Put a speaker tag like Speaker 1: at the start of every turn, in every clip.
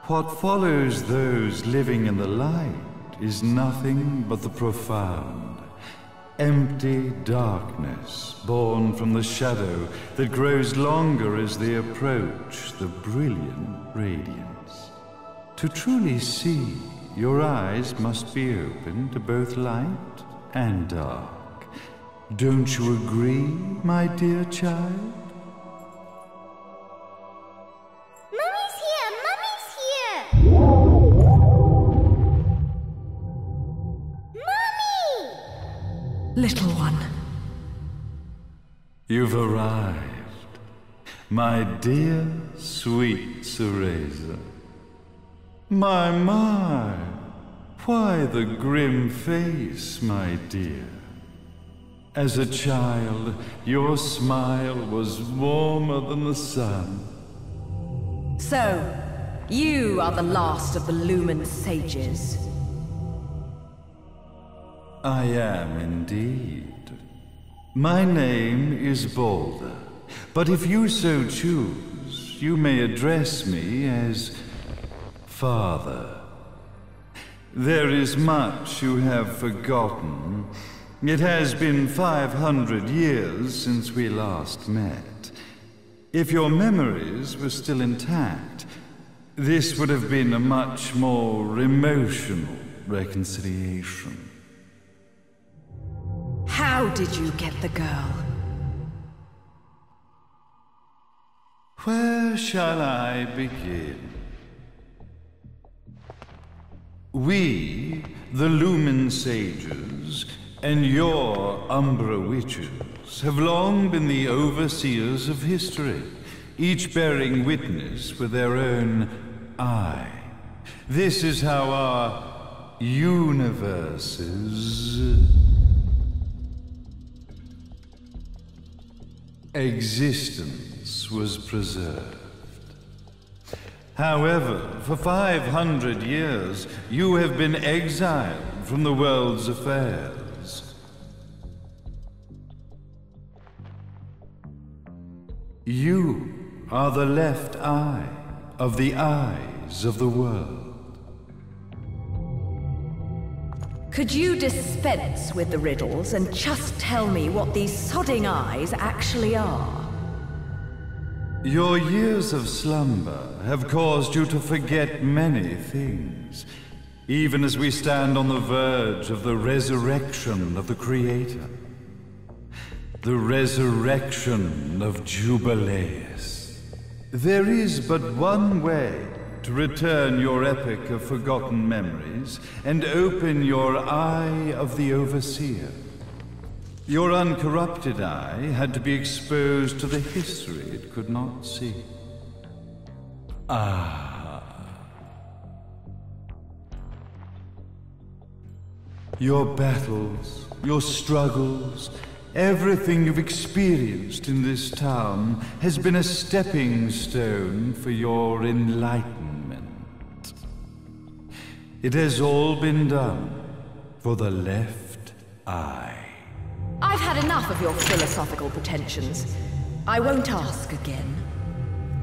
Speaker 1: What follows those living in the light is nothing but the profound, empty darkness born from the shadow that grows longer as they approach the brilliant radiance. To truly see, your eyes must be open to both light and dark. Don't you agree, my dear child?
Speaker 2: Mummy's here! Mummy's here! Mummy!
Speaker 3: Little one.
Speaker 1: You've arrived, my dear, sweet Cereza. My, why the grim face, my dear? As a child, your smile was warmer than the sun.
Speaker 3: So, you are the last of the Lumen sages.
Speaker 1: I am indeed. My name is Balder, but if you so choose, you may address me as Father. There is much you have forgotten. It has been 500 years since we last met. If your memories were still intact, this would have been a much more emotional reconciliation.
Speaker 3: How did you get the girl?
Speaker 1: Where shall I begin? We, the Lumen Sages, and your Umbra Witches have long been the overseers of history, each bearing witness with their own eye. This is how our universe's existence was preserved. However, for 500 years, you have been exiled from the world's affairs. You are the left eye of the eyes of the world.
Speaker 3: Could you dispense with the riddles and just tell me what these sodding eyes actually are?
Speaker 1: Your years of slumber have caused you to forget many things, even as we stand on the verge of the resurrection of the Creator. The resurrection of Jubileus. There is but one way to return your epic of forgotten memories and open your eye of the Overseer. Your uncorrupted eye had to be exposed to the history it could not see. Your battles, your struggles, everything you've experienced in this town has been a stepping stone for your enlightenment. It has all been done for the left eye.
Speaker 3: I've had enough of your philosophical pretensions. I won't ask again.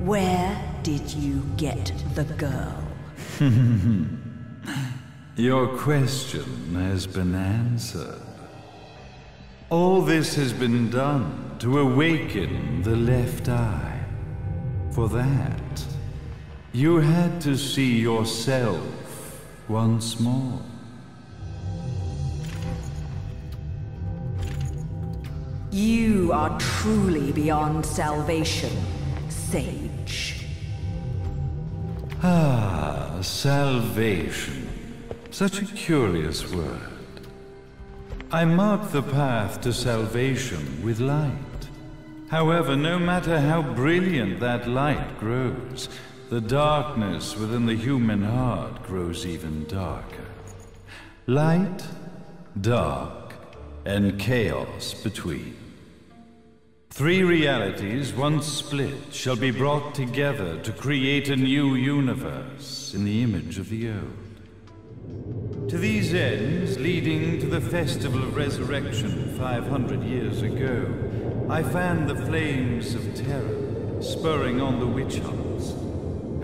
Speaker 3: Where did you get the girl?
Speaker 1: Your question has been answered. All this has been done to awaken the left eye. For that, you had to see yourself once more.
Speaker 3: You are truly beyond salvation, sage.
Speaker 1: Salvation. Such a curious word. I mark the path to salvation with light. However, no matter how brilliant that light grows, the darkness within the human heart grows even darker. Light, dark, and chaos between. Three realities, once split, shall be brought together to create a new universe in the image of the old. To these ends, leading to the Festival of Resurrection 500 years ago, I fanned the flames of terror, spurring on the witch hunts.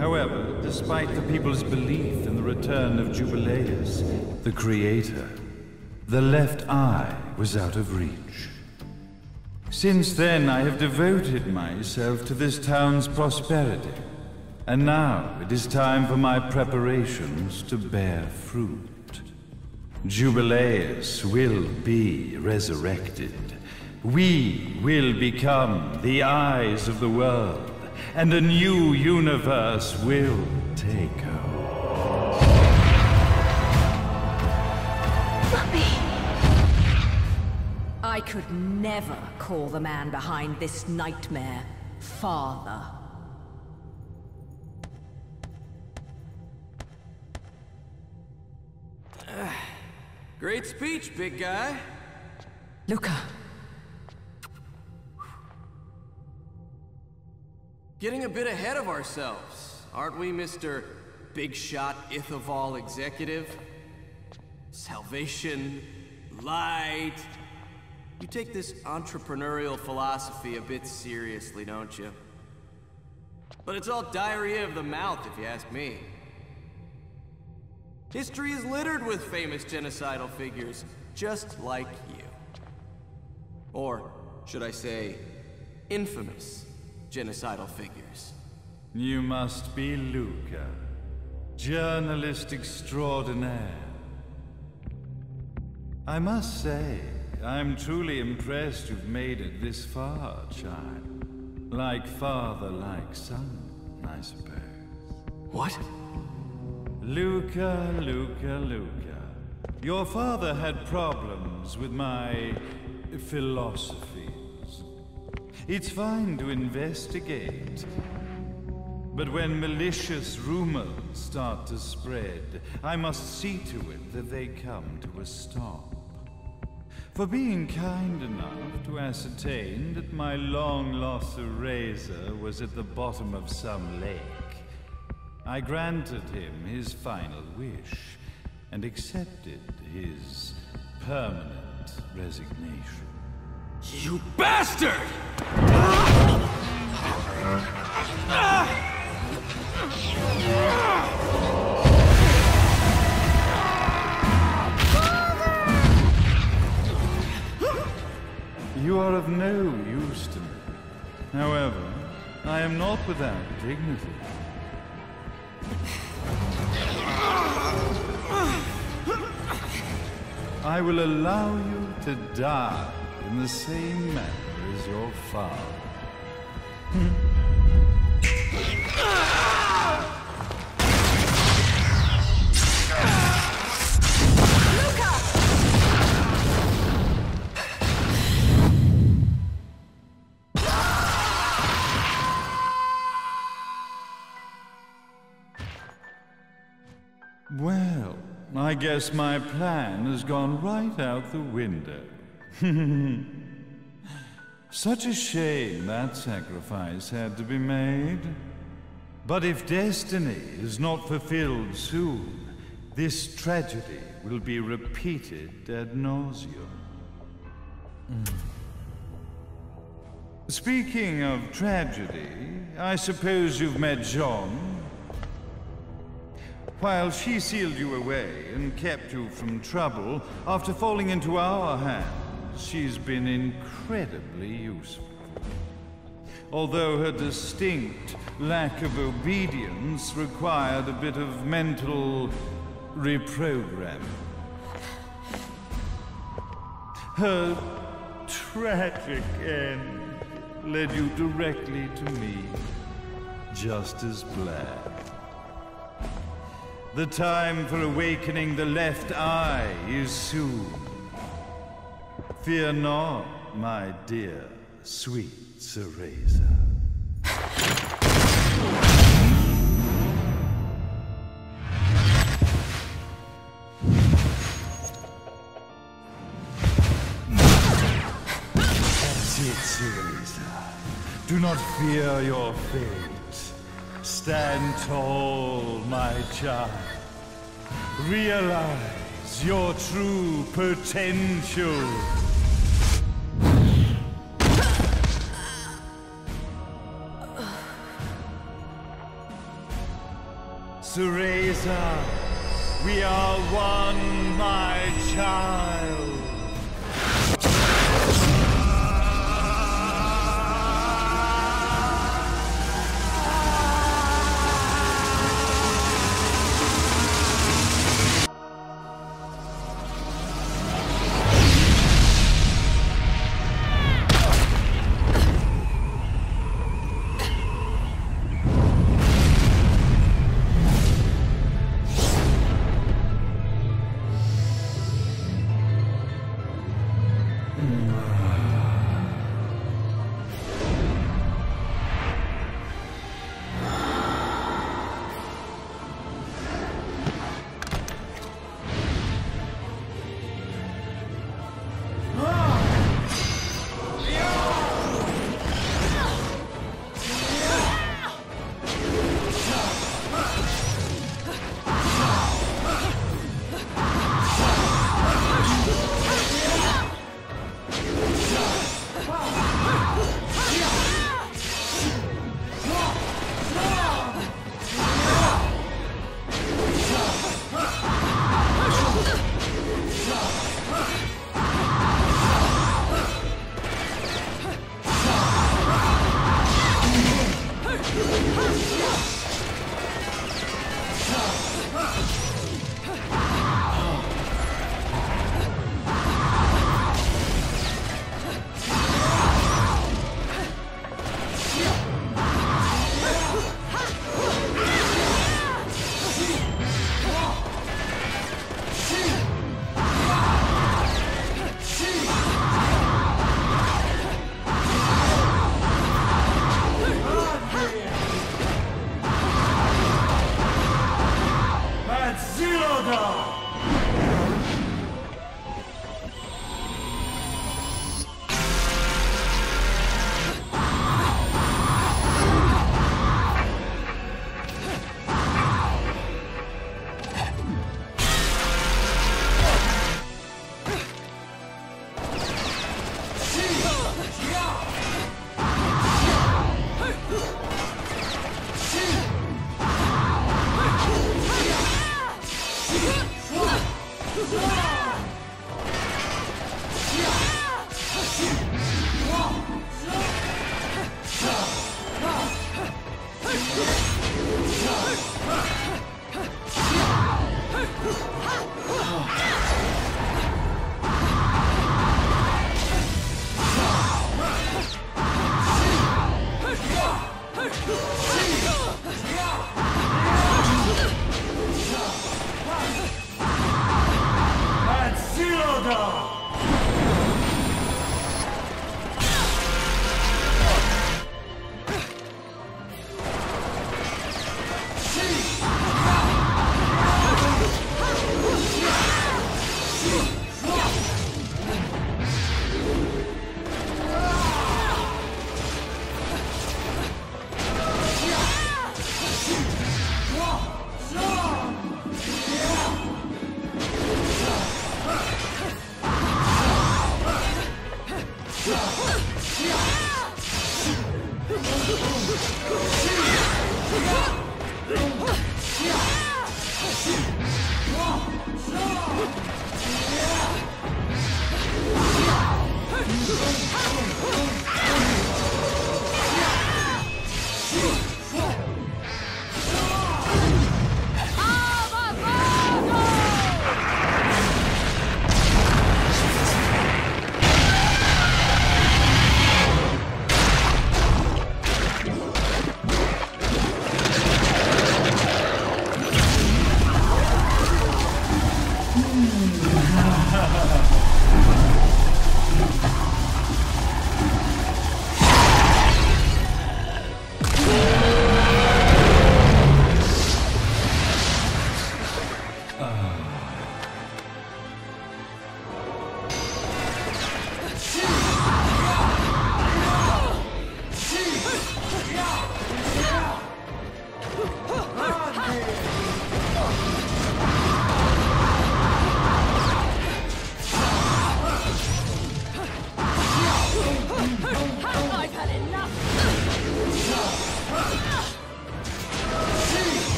Speaker 1: However, despite the people's belief in the return of Jubileus, the creator, the left eye was out of reach. Since then, I have devoted myself to this town's prosperity, and now it is time for my preparations to bear fruit. Jubileus will be resurrected. We will become the eyes of the world, and a new universe will take hold.
Speaker 3: Mummy! I could never call the man behind this nightmare father.
Speaker 4: Great speech, big guy.
Speaker 3: Luca.
Speaker 4: Getting a bit ahead of ourselves, aren't we, Mr. Big Shot Ithaval Executive? Salvation, light. You take this entrepreneurial philosophy a bit seriously, don't you? But it's all diarrhea of the mouth, if you ask me. History is littered with famous genocidal figures, just like you. Or, should I say, infamous genocidal figures.
Speaker 1: You must be Luca, journalist extraordinaire. I must say, I'm truly impressed you've made it this far, child. Like father, like son, I suppose.
Speaker 4: What?
Speaker 1: Luca. Your father had problems with my philosophies. It's fine to investigate, but when malicious rumors start to spread, I must see to it that they come to a stop. For being kind enough to ascertain that my long-lost eraser was at the bottom of some lake, I granted him his final wish and accepted his permanent resignation.
Speaker 4: You bastard!
Speaker 1: You are of no use to me. However, I am not without dignity. I will allow you to die in the same manner as your father. Well, I guess my plan has gone right out the window. Such a shame that sacrifice had to be made. But if destiny is not fulfilled soon, this tragedy will be repeated ad nauseum. Speaking of tragedy, I suppose you've met Jean. While she sealed you away and kept you from trouble, after falling into our hands, she's been incredibly useful. Although her distinct lack of obedience required a bit of mental reprogramming. Her tragic end led you directly to me, just as planned. The time for awakening the left eye is soon. Fear not, my dear, sweet Cereza. That's it, Cereza. Do not fear your fate. Stand tall, my child. Realize your true potential. Teresa, we are one, my child.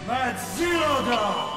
Speaker 5: That's Zero Dawn!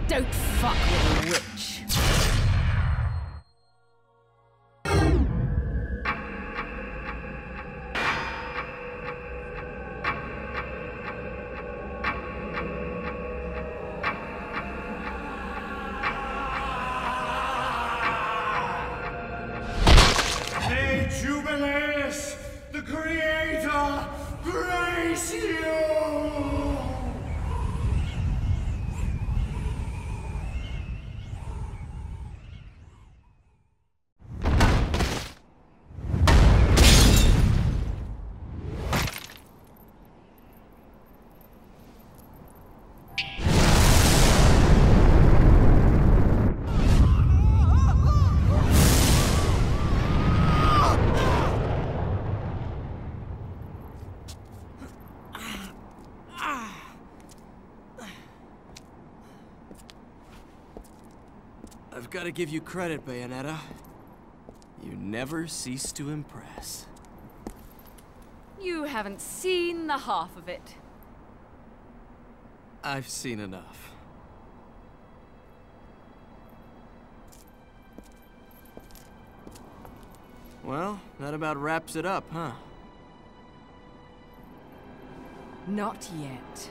Speaker 3: Don't fuck with a witch.
Speaker 5: May Jubileus, the Creator, grace you!
Speaker 4: I've got to give you credit, Bayonetta. You never cease to impress.
Speaker 3: You haven't seen the half of it.
Speaker 4: I've seen enough. Well, that about wraps it up, huh?
Speaker 3: Not yet.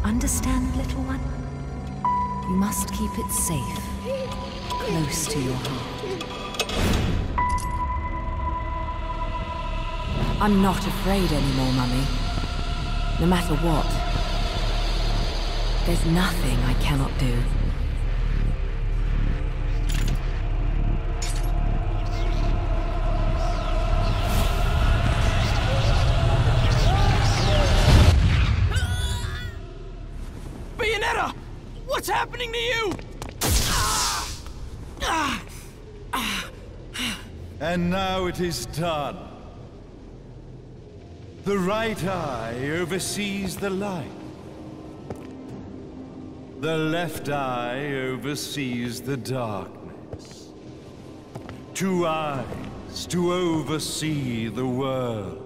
Speaker 3: Understand, little one? You must keep it safe, close to your heart. I'm not afraid anymore, Mummy. No matter what. There's nothing I cannot do.
Speaker 4: Bayonetta! What's happening to you?
Speaker 1: And now it is done. The right eye oversees the light. The left eye oversees the darkness. 2 eyes to oversee the world.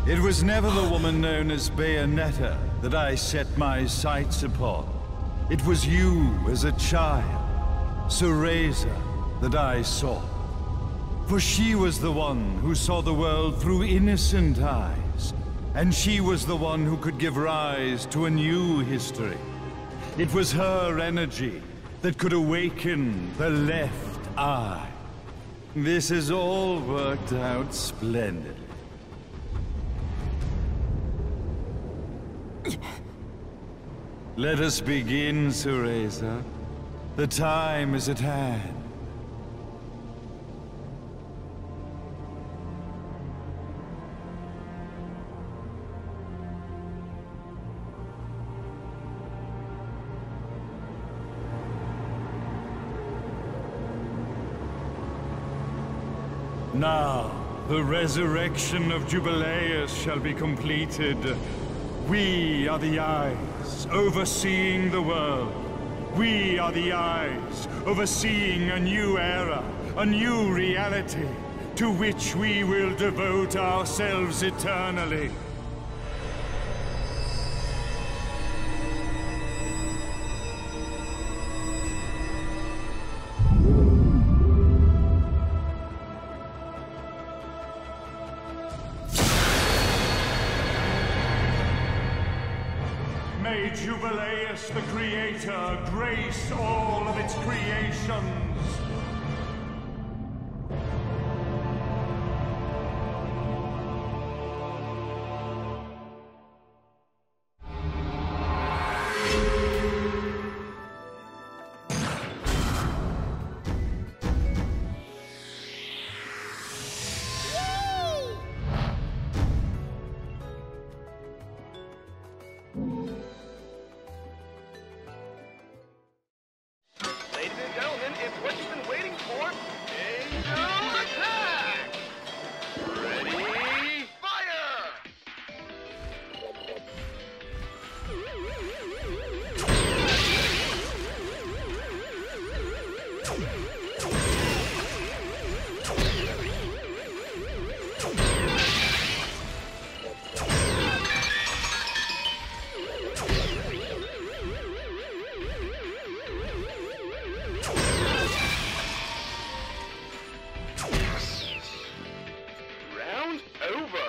Speaker 1: It was never the woman known as Bayonetta that I set my sights upon. It was you as a child, Cereza, that I sought. For she was the one who saw the world through innocent eyes, and she was the one who could give rise to a new history. It was her energy that could awaken the left eye. This has all worked out splendidly. Let us begin, Cereza. The time is at hand. Now, the resurrection of Jubileus shall be completed. We are the eyes, overseeing the world. We are the eyes, overseeing a new era, a new reality, to which we will devote ourselves eternally.
Speaker 5: May Jubileus the Creator grace all of its creations.
Speaker 6: Ladies and gentlemen, it's what you've been waiting for. Angel attack! Ready, fire! Round over.